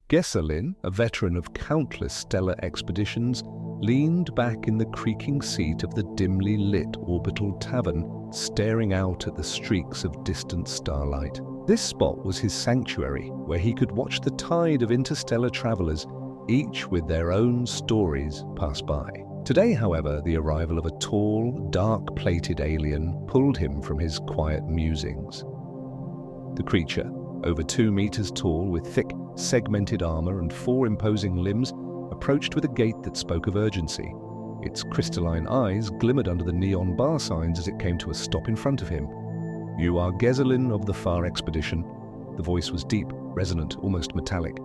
Gesselin, a veteran of countless stellar expeditions, leaned back in the creaking seat of the dimly lit Orbital Tavern, staring out at the streaks of distant starlight. This spot was his sanctuary, where he could watch the tide of interstellar travelers, each with their own stories, pass by. Today, however, the arrival of a tall, dark-plated alien pulled him from his quiet musings. The creature, over 2 meters tall with thick, segmented armor and 4 imposing limbs, approached with a gait that spoke of urgency. Its crystalline eyes glimmered under the neon bar signs as it came to a stop in front of him. "You are Gesselin of the Far Expedition." The voice was deep, resonant, almost metallic.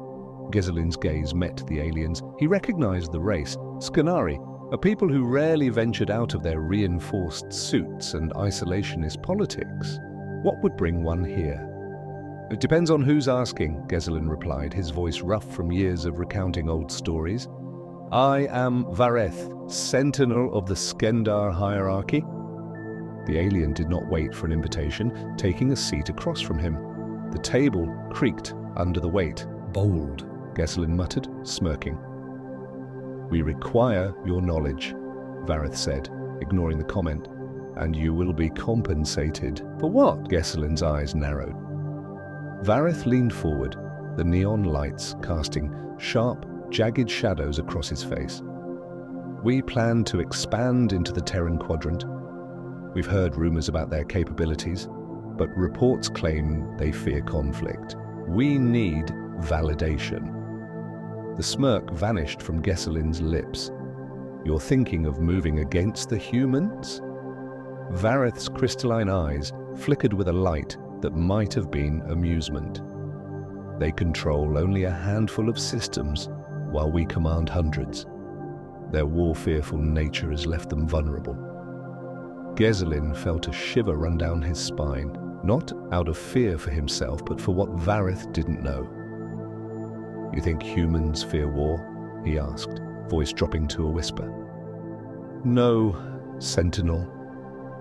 Gesselin's gaze met the alien's. He recognized the race, Skendar, a people who rarely ventured out of their reinforced suits and isolationist politics. What would bring one here? "It depends on who's asking," Gesselin replied, his voice rough from years of recounting old stories. "I am Varath, Sentinel of the Skendar hierarchy." The alien did not wait for an invitation, taking a seat across from him. The table creaked under the weight. "Bold," Gesselin muttered, smirking. "We require your knowledge," Varath said, ignoring the comment. "And you will be compensated." "For what?" Gesselin's eyes narrowed. Varath leaned forward, the neon lights casting sharp, jagged shadows across his face. "We plan to expand into the Terran Quadrant. We've heard rumors about their capabilities, but reports claim they fear conflict. We need validation." The smirk vanished from Gesselin's lips. "You're thinking of moving against the humans?" Varath's crystalline eyes flickered with a light that might have been amusement. "They control only a handful of systems, while we command hundreds. Their war-fearful nature has left them vulnerable." Gesselin felt a shiver run down his spine, not out of fear for himself, but for what Varath didn't know. "You think humans fear war?" he asked, voice dropping to a whisper. "No, Sentinel.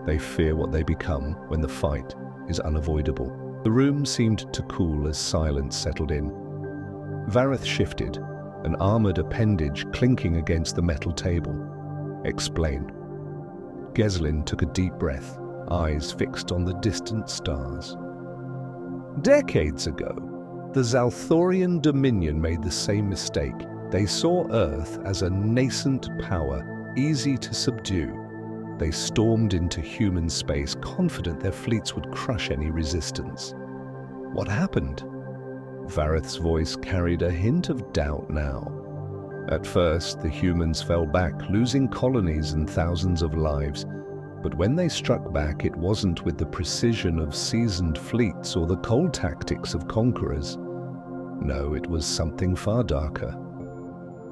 They fear what they become when the fight is unavoidable." The room seemed to cool as silence settled in. Varath shifted, an armored appendage clinking against the metal table. "Explain." Gesselin took a deep breath, eyes fixed on the distant stars. "Decades ago, the Zalthorian Dominion made the same mistake. They saw Earth as a nascent power, easy to subdue. They stormed into human space, confident their fleets would crush any resistance. What happened?" Varath's voice carried a hint of doubt now. "At first, the humans fell back, losing colonies and thousands of lives. But when they struck back, it wasn't with the precision of seasoned fleets or the cold tactics of conquerors. No, it was something far darker."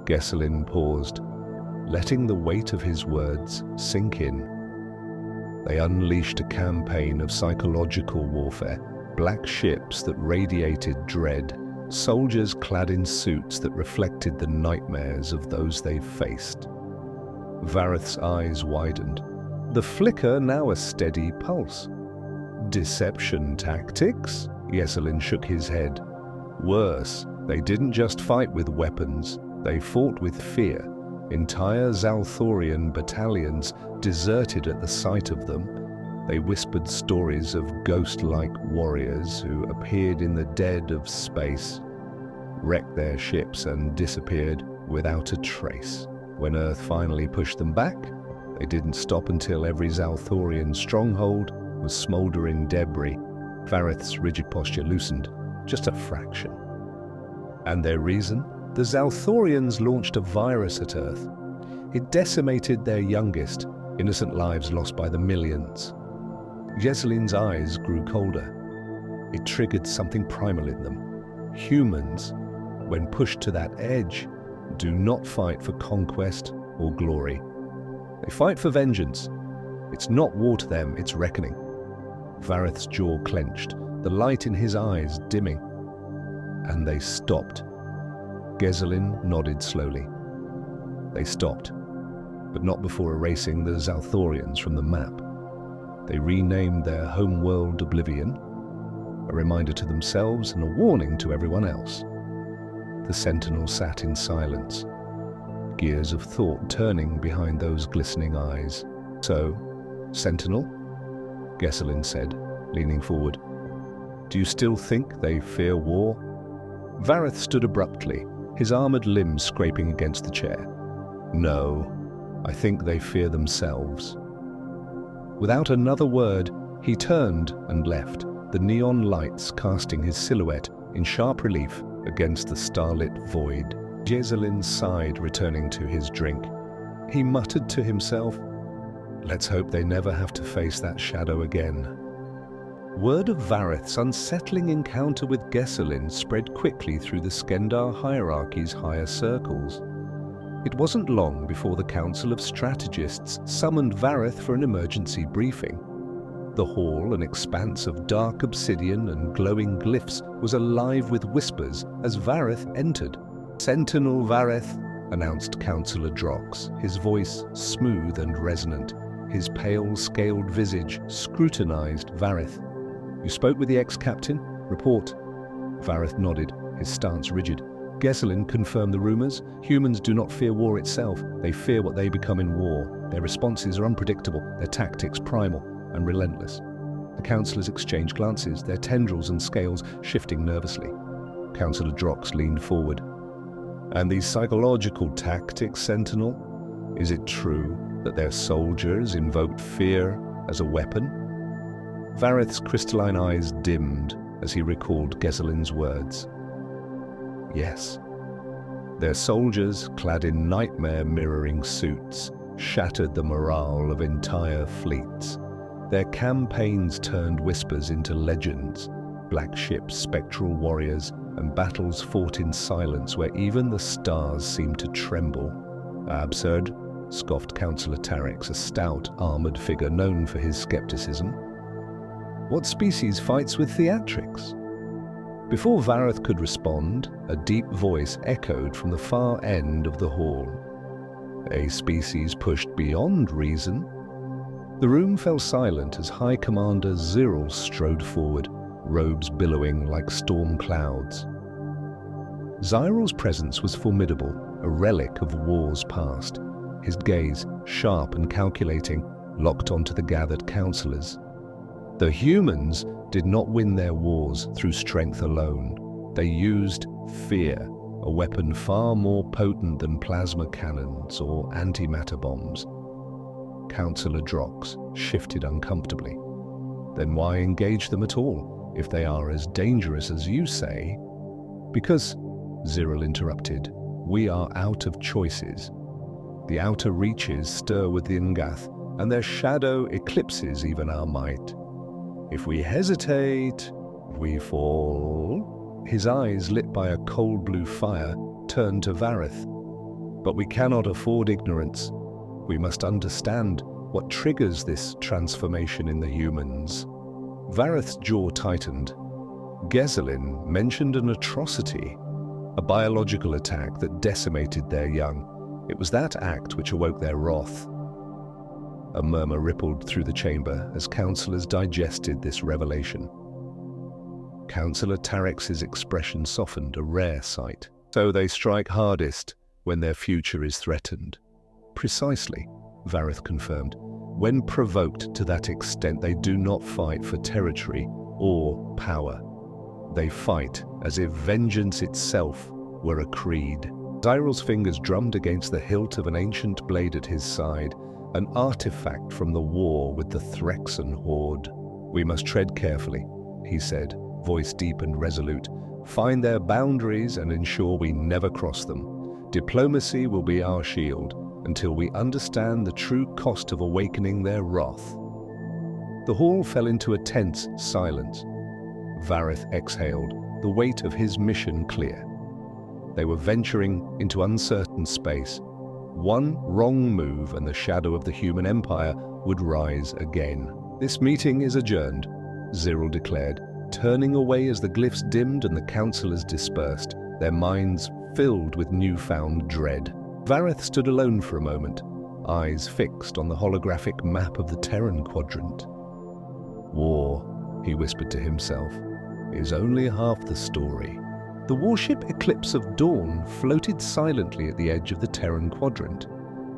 Gesselin paused, letting the weight of his words sink in. "They unleashed a campaign of psychological warfare, black ships that radiated dread, soldiers clad in suits that reflected the nightmares of those they faced." Varath's eyes widened, the flicker now a steady pulse. "Deception tactics?" Gesselin shook his head. "Worse, they didn't just fight with weapons, they fought with fear. Entire Zalthorian battalions deserted at the sight of them. They whispered stories of ghost-like warriors who appeared in the dead of space, wrecked their ships and disappeared without a trace. When Earth finally pushed them back, they didn't stop until every Zalthorian stronghold was smoldering debris." Varath's rigid posture loosened, just a fraction. "And their reason? The Zalthorians launched a virus at Earth. It decimated their youngest, innocent lives lost by the millions." Gesselin's eyes grew colder. It triggered something primal in them. Humans, when pushed to that edge, do not fight for conquest or glory. They fight for vengeance. It's not war to them, it's reckoning. Varath's jaw clenched, the light in his eyes dimming. "And they stopped." Gesselin nodded slowly. "They stopped, but not before erasing the Zalthorians from the map. They renamed their homeworld Oblivion, a reminder to themselves and a warning to everyone else." The Sentinel sat in silence, gears of thought turning behind those glistening eyes. "So, Sentinel?" Gesselin said, leaning forward. "Do you still think they fear war?" Varath stood abruptly, his armored limbs scraping against the chair. "No, I think they fear themselves." Without another word, he turned and left, the neon lights casting his silhouette in sharp relief against the starlit void. Gesselin sighed, returning to his drink. He muttered to himself, "Let's hope they never have to face that shadow again." Word of Varath's unsettling encounter with Gesselin spread quickly through the Skendar hierarchy's higher circles. It wasn't long before the Council of Strategists summoned Varath for an emergency briefing. The hall, an expanse of dark obsidian and glowing glyphs, was alive with whispers as Varath entered. "Sentinel Varath," announced Councillor Drox, his voice smooth and resonant. His pale, scaled visage scrutinized Varath. "You spoke with the ex-captain? Report." Varath nodded, his stance rigid. Gesselin confirmed the rumors. Humans do not fear war itself. They fear what they become in war. Their responses are unpredictable, their tactics primal and relentless. The councillors exchanged glances, their tendrils and scales shifting nervously. Councillor Drox leaned forward. "And these psychological tactics, Sentinel? Is it true that their soldiers invoked fear as a weapon?" Varath's crystalline eyes dimmed as he recalled Gesselin's words. "Yes. Their soldiers, clad in nightmare-mirroring suits, shattered the morale of entire fleets. Their campaigns turned whispers into legends, black ships, spectral warriors, and battles fought in silence where even the stars seemed to tremble." "Absurd," scoffed Councillor Tarex, a stout, armored figure known for his skepticism. "What species fights with theatrics?" Before Varath could respond, a deep voice echoed from the far end of the hall. "A species pushed beyond reason." The room fell silent as High Commander Zyril strode forward, robes billowing like storm clouds. Zyril's presence was formidable, a relic of wars past. His gaze, sharp and calculating, locked onto the gathered councillors. The humans did not win their wars through strength alone. They used fear, a weapon far more potent than plasma cannons or antimatter bombs. Councillor Drox shifted uncomfortably. "Then why engage them at all, if they are as dangerous as you say?" "Because," Zyril interrupted, "we are out of choices. The outer reaches stir within Gath, and their shadow eclipses even our might. If we hesitate, we fall." His eyes, lit by a cold blue fire, turned to Varath. "But we cannot afford ignorance. We must understand what triggers this transformation in the humans." Varath's jaw tightened. Gesselin mentioned an atrocity, a biological attack that decimated their young. It was that act which awoke their wrath. A murmur rippled through the chamber as councillors digested this revelation. Councillor Tarex's expression softened, a rare sight. "So they strike hardest when their future is threatened." "Precisely," Varath confirmed. "When provoked to that extent, they do not fight for territory or power. They fight as if vengeance itself were a creed." Zyril's fingers drummed against the hilt of an ancient blade at his side, an artifact from the war with the Threxan horde. "We must tread carefully," he said, voice deep and resolute. "Find their boundaries and ensure we never cross them. Diplomacy will be our shield until we understand the true cost of awakening their wrath." The hall fell into a tense silence. Varath exhaled, the weight of his mission clear. They were venturing into uncertain space. One wrong move and the shadow of the human empire would rise again. "This meeting is adjourned," Zyril declared, turning away as the glyphs dimmed and the councillors dispersed, their minds filled with newfound dread. Varath stood alone for a moment, eyes fixed on the holographic map of the Terran quadrant. "War," he whispered to himself, "is only half the story." The warship Eclipse of Dawn floated silently at the edge of the Terran quadrant.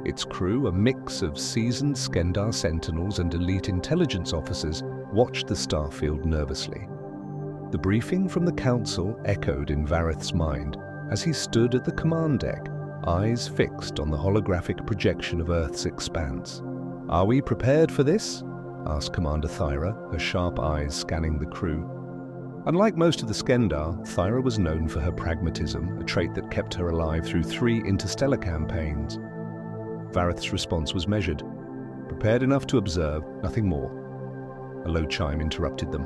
Its crew, a mix of seasoned Skendar sentinels and elite intelligence officers, watched the starfield nervously. The briefing from the Council echoed in Varath's mind as he stood at the command deck, eyes fixed on the holographic projection of Earth's expanse. "Are we prepared for this?" asked Commander Thyra, her sharp eyes scanning the crew. Unlike most of the Skendar, Thyra was known for her pragmatism, a trait that kept her alive through 3 interstellar campaigns. Varath's response was measured. Prepared enough to observe, nothing more. A low chime interrupted them.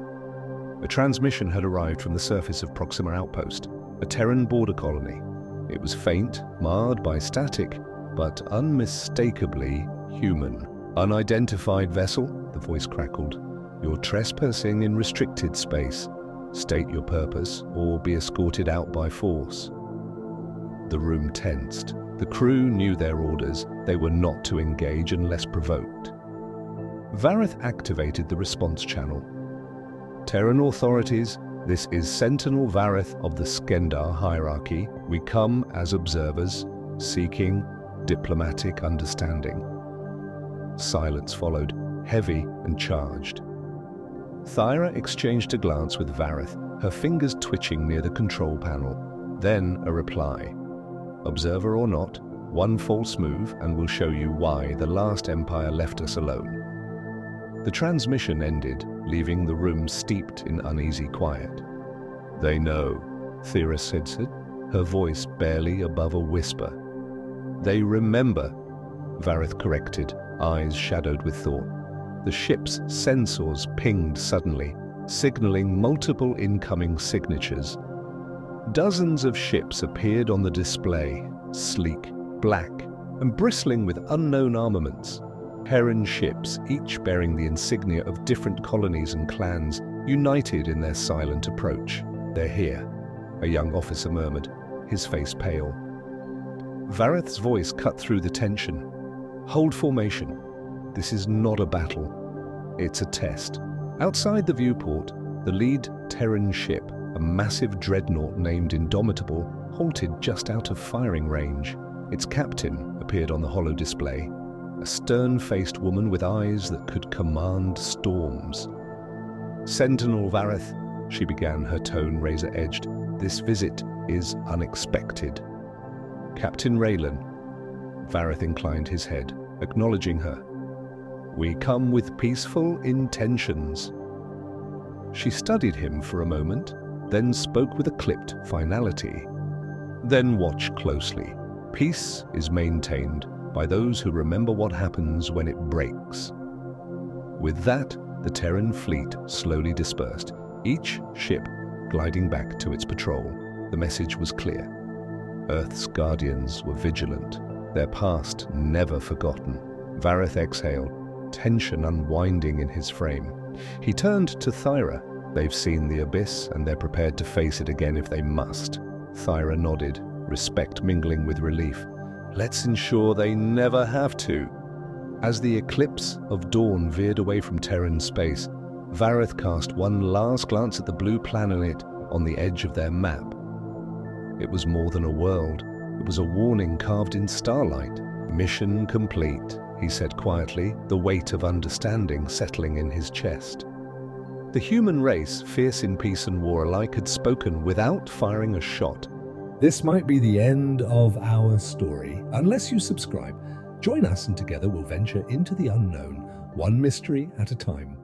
A transmission had arrived from the surface of Proxima Outpost, a Terran border colony. It was faint, marred by static, but unmistakably human. "Unidentified vessel," the voice crackled. "You're trespassing in restricted space. State your purpose, or be escorted out by force." The room tensed. The crew knew their orders. They were not to engage unless provoked. Varath activated the response channel. "Terran authorities, this is Sentinel Varath of the Skendar hierarchy. We come as observers, seeking diplomatic understanding." Silence followed, heavy and charged. Thyra exchanged a glance with Varath, her fingers twitching near the control panel. Then a reply. "Observer or not, one false move and we'll show you why the last empire left us alone." The transmission ended, leaving the room steeped in uneasy quiet. "They know," Thyra said, her voice barely above a whisper. "They remember," Varath corrected, eyes shadowed with thought. The ship's sensors pinged suddenly, signaling multiple incoming signatures. Dozens of ships appeared on the display, sleek, black, and bristling with unknown armaments. Terran ships, each bearing the insignia of different colonies and clans, united in their silent approach. "They're here," a young officer murmured, his face pale. Varath's voice cut through the tension. "Hold formation. This is not a battle. It's a test." Outside the viewport, the lead Terran ship, a massive dreadnought named Indomitable, halted just out of firing range. Its captain appeared on the holo display, a stern-faced woman with eyes that could command storms. "Sentinel Varath," she began, her tone razor-edged, "this visit is unexpected." "Captain Raylan," Varath inclined his head, acknowledging her. "We come with peaceful intentions." She studied him for a moment, then spoke with a clipped finality. "Then watch closely. Peace is maintained by those who remember what happens when it breaks." With that, the Terran fleet slowly dispersed, each ship gliding back to its patrol. The message was clear. Earth's guardians were vigilant, their past never forgotten. Varath exhaled, tension unwinding in his frame. He turned to Thyra. "They've seen the abyss, and they're prepared to face it again if they must." Thyra nodded, respect mingling with relief. "Let's ensure they never have to." As the Eclipse of Dawn veered away from Terran space, Varath cast one last glance at the blue planet on the edge of their map. It was more than a world. It was a warning carved in starlight. "Mission complete," he said quietly, the weight of understanding settling in his chest. The human race, fierce in peace and war alike, had spoken without firing a shot. This might be the end of our story. Unless you subscribe, join us and together we'll venture into the unknown, one mystery at a time.